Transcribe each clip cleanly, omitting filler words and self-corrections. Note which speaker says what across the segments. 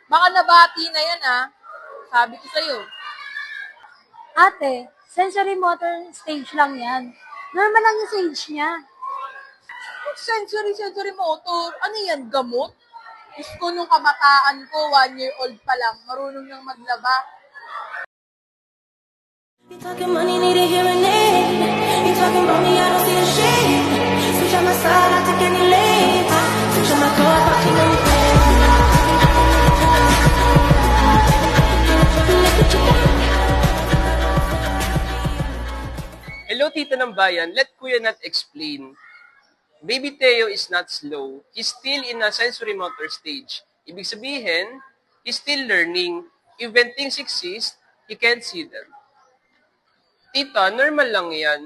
Speaker 1: Baka nabati na yan, ah. Sabi ko sa'yo.
Speaker 2: Ate, sensory motor stage lang yan. Normal lang yung stage niya.
Speaker 1: Sensory motor. Ano yan, gamot? Gusto ko nung kabataan ko, 1 year old pa lang, marunong nang maglaba.
Speaker 3: You talking money, need a hearing aid. You talking about me, I don't see a shade. Switch on my side, I take any lane. Switch on my car, watching anything.
Speaker 4: Hello, Tita ng Bayan. Let Kuya Nat explain. Baby Teo is not slow. He's still in a sensory motor stage. Ibig sabihin, he's still learning. If when things exist, he can't see them. Tita, normal lang yan.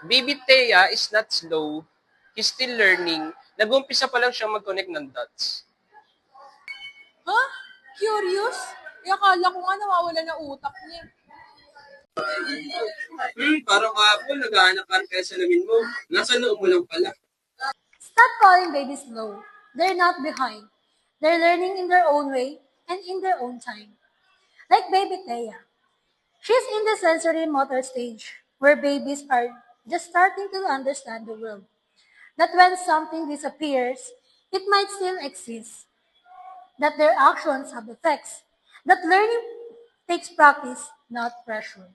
Speaker 4: Baby Thea is not slow. He's still learning. Nag-umpisa pa lang siyang mag-connect ng dots.
Speaker 1: Ha? Curious? Eh, akala ko nga nawawala na utak niya.
Speaker 4: Parang kahapon, naghahanap ka rin kaya salamin mo. Nasa loob mo lang pala.
Speaker 2: Stop calling babies slow. They're not behind. They're learning in their own way and in their own time. Like baby Thea. She's in the sensory motor stage where babies are just starting to understand the world. That when something disappears, it might still exist. That their actions have effects. That learning takes practice, not pressure.